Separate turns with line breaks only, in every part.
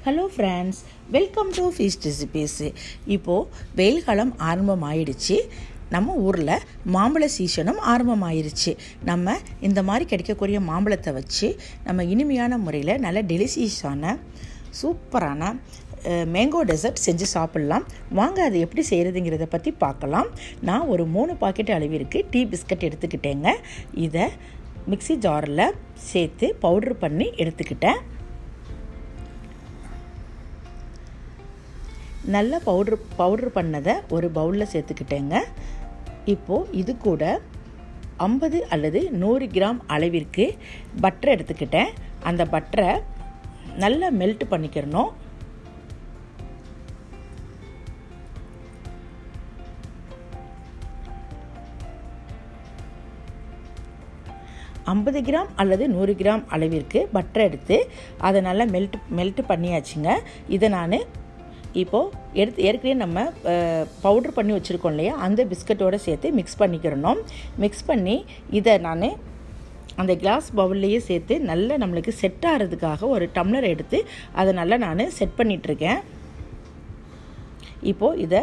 Hello friends, welcome to feast recipes. இப்போது வெயில் காலம் ஆரம்பமாயிடுச்சு. நம்ம ஊரில் மாம்பழ சீசனும் ஆரம்பமாயிருச்சு. நம்ம இந்த மாதிரி கிடைக்கக்கூடிய மாம்பழத்தை வச்சு நம்ம இனிமையான முறையில் நல்ல டெலிஷியஸான சூப்பரான மேங்கோ டெசர்ட் செஞ்சு சாப்பிட்லாம். வாங்க அது எப்படி செய்கிறதுங்கிறத பற்றி பார்க்கலாம். நான் ஒரு 3 பாக்கெட் அளவிற்கு டீ பிஸ்கட் எடுத்துக்கிட்டேங்க. இதை மிக்ஸி ஜாரில் சேர்த்து பவுட்ரு பண்ணி எடுத்துக்கிட்டேன். நல்லா பவுட்ரு பண்ணதை ஒரு பவுலில் சேர்த்துக்கிட்டேங்க. இப்போது இது கூட 50 அல்லது 100 கிராம் அளவிற்கு பட்டரை எடுத்துக்கிட்டேன். அந்த பட்டரை நல்லா மெல்ட் பண்ணிக்கிறணும். ஐம்பது கிராம் அல்லது 100 கிராம் அளவிற்கு பட்டரை எடுத்து அதை நல்லா மெல்ட் பண்ணியாச்சுங்க. இதை நான் இப்போது ஏற்கனவே நம்ம பவுட்ரு பண்ணி வச்சுருக்கோம் இல்லையா, அந்த பிஸ்கட்டோடு சேர்த்து மிக்ஸ் பண்ணிக்கிறணும். மிக்ஸ் பண்ணி இதை நான் அந்த கிளாஸ் பவுல்லையே சேர்த்து நல்லா நம்மளுக்கு செட் ஆகிறதுக்காக ஒரு டம்ளர் எடுத்து அதை நல்லா நான் செட் பண்ணிகிட்ருக்கேன். இப்போது இதை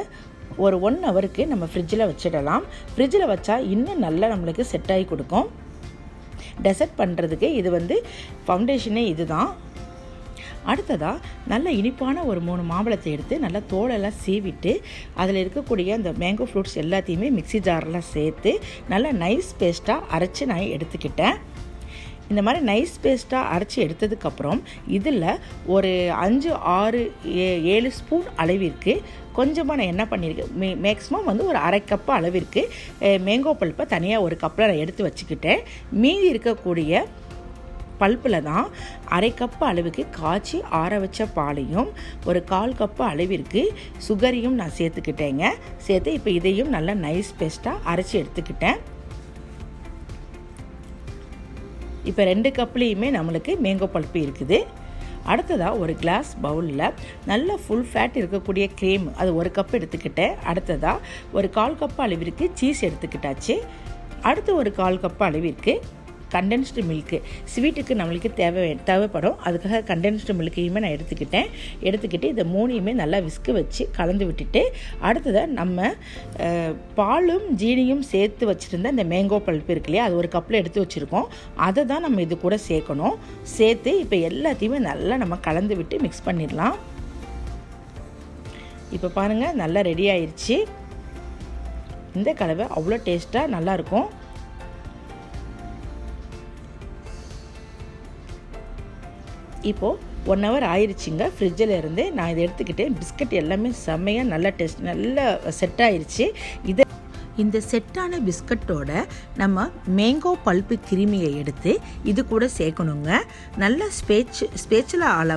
ஒரு 1 ஹவருக்கு நம்ம ஃப்ரிட்ஜில் வச்சிடலாம். ஃப்ரிட்ஜில் வச்சா இன்னும் நல்லா நம்மளுக்கு செட் ஆகி கொடுக்கும். டெசர்ட் பண்ணுறதுக்கு இது ஃபவுண்டேஷனே இது தான். அடுத்ததாக நல்ல இனிப்பான ஒரு 3 மாம்பழத்தை எடுத்து நல்லா தோலெல்லாம் சீவிட்டு அதில் இருக்கக்கூடிய அந்த மேங்கோ ஃப்ரூட்ஸ் எல்லாத்தையுமே மிக்ஸி ஜாரில் சேர்த்து நல்லா நைஸ் பேஸ்ட்டாக அரைச்சி நான் எடுத்துக்கிட்டேன். இந்த மாதிரி நைஸ் பேஸ்ட்டாக அரைச்சி எடுத்ததுக்கப்புறம் இதில் ஒரு 5, 6, 7 ஸ்பூன் அளவிற்கு கொஞ்சமாக நான் என்ன பண்ணியிருக்கேன், மேக்ஸிமம் ஒரு அரை கப்பு அளவிற்கு மேங்கோ பல்ப்பை தனியாக ஒரு கப்பில் நான் எடுத்து வச்சுக்கிட்டேன். மீதி இருக்கக்கூடிய பல்ப்பில் தான் அரை கப்பு அளவுக்கு காய்ச்சி ஆற வச்ச பாலையும் ஒரு 1/4 கப்பு அளவிற்கு சுகரையும் நான் சேர்த்துக்கிட்டேங்க. சேர்த்து இப்போ இதையும் நல்லா நைஸ் பேஸ்ட்டாக அரைச்சி எடுத்துக்கிட்டேன். இப்போ 2 கப்லேயுமே நம்மளுக்கு மேங்கோ பல்ப்பு இருக்குது. அடுத்ததாக ஒரு கிளாஸ் பவுலில் நல்ல ஃபுல் ஃபேட் இருக்கக்கூடிய க்ரீம் அது 1 கப் எடுத்துக்கிட்டேன். அடுத்ததாக ஒரு 1/4 கப்பு அளவிற்கு சீஸ் எடுத்துக்கிட்டாச்சு. அடுத்து ஒரு 1/4 கப்பு அளவிற்கு கண்டென்ஸ்டு மில்க்கு, ஸ்வீட்டுக்கு நம்மளுக்கு தேவைப்படும். அதுக்காக கண்டென்ஸ்டு மில்க்கையுமே நான் எடுத்துக்கிட்டு இதை 3யுமே நல்லா விஸ்கு வச்சு கலந்து விட்டுட்டு அடுத்ததாக நம்ம பாலும் ஜீனியும் சேர்த்து வச்சுருந்த இந்த மேங்கோ பல்ப்பு இருக்கு இல்லையா, அது 1 கப்பில் எடுத்து வச்சுருக்கோம். அதை தான் நம்ம இது கூட சேர்க்கணும். சேர்த்து இப்போ எல்லாத்தையுமே நல்லா நம்ம கலந்து விட்டு மிக்ஸ் பண்ணிடலாம். இப்போ பாருங்கள், நல்லா ரெடி ஆயிடுச்சு. இந்த கலவை அவ்வளோ டேஸ்ட்டாக நல்லாயிருக்கும். இப்போது 1 ஹவர் ஆயிடுச்சுங்க. ஃப்ரிட்ஜில் இருந்து நான் இதை எடுத்துக்கிட்டேன். பிஸ்கட் எல்லாமே செம்மையாக நல்லா செட் ஆயிடுச்சு. இந்த செட்டான பிஸ்கட்டோட நம்ம மேங்கோ பல்ப்பு கிருமியை எடுத்து இது கூட சேர்க்கணுங்க. நல்ல ஸ்பேச்சுலால்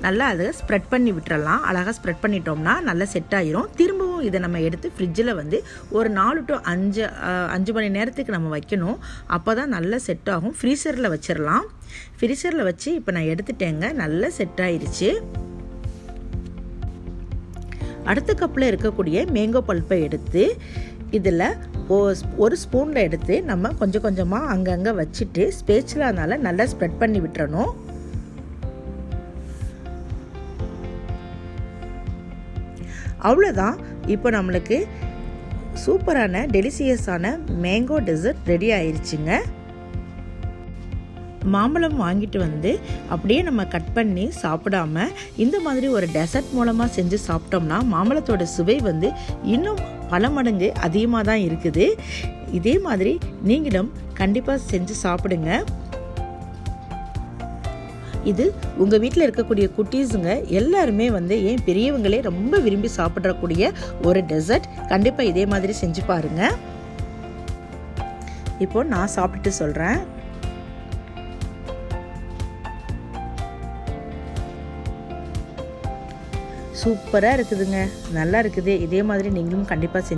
நல்லா அதை ஸ்ப்ரெட் பண்ணி விட்டுறலாம். அழகாக ஸ்ப்ரெட் பண்ணிட்டோம்னா நல்லா செட் ஆகிரும். திரும்பவும் இதை நம்ம எடுத்து ஃப்ரிட்ஜில் ஒரு 4 to 5 மணி நேரத்துக்கு நம்ம வைக்கணும். அப்போ தான் நல்லா செட் ஆகும். ஃப்ரீசரில் வச்சிடலாம். ஃப்ரீசரில் வச்சு இப்போ நான் எடுத்துட்டேங்க. நல்லா செட் ஆயிடுச்சு. அடுத்த கப்பில் இருக்கக்கூடிய மேங்கோ பல்ப்பை எடுத்து இதில் 1 ஸ்பூனில் எடுத்து நம்ம கொஞ்சம் கொஞ்சமாக அங்கங்கே வச்சுட்டு ஸ்பேச்சுலானால நல்லா ஸ்ப்ரெட் பண்ணி விட்டுறணும். அவ்வளோதான். இப்போ நம்மளுக்கு சூப்பரான டெலிஷியஸான மேங்கோ டெசர்ட் ரெடி ஆயிடுச்சுங்க. மாம்பழம் வாங்கிட்டு அப்படியே நம்ம கட் பண்ணி சாப்பிடாம இந்த மாதிரி ஒரு டெசர்ட் மூலமாக செஞ்சு சாப்பிட்டோம்னா மாம்பழத்தோட சுவை இன்னும் பல மடங்கு அதிகமாக தான் இருக்குது. இதே மாதிரி நீங்களும் கண்டிப்பாக செஞ்சு சாப்பிடுங்க. இது உங்கள் வீட்டில் இருக்கக்கூடிய குட்டீஸுங்க எல்லாருமே ஏன் பெரியவங்களே ரொம்ப விரும்பி சாப்பிடக்கூடிய ஒரு டெசர்ட். கண்டிப்பாக இதே மாதிரி செஞ்சு பாருங்க. இப்போ நான் சாப்பிட்டுட்டு சொல்கிறேன். சூப்பராக இருக்குதுங்க, நல்லா இருக்குது. இதே மாதிரி நீங்களும் கண்டிப்பாக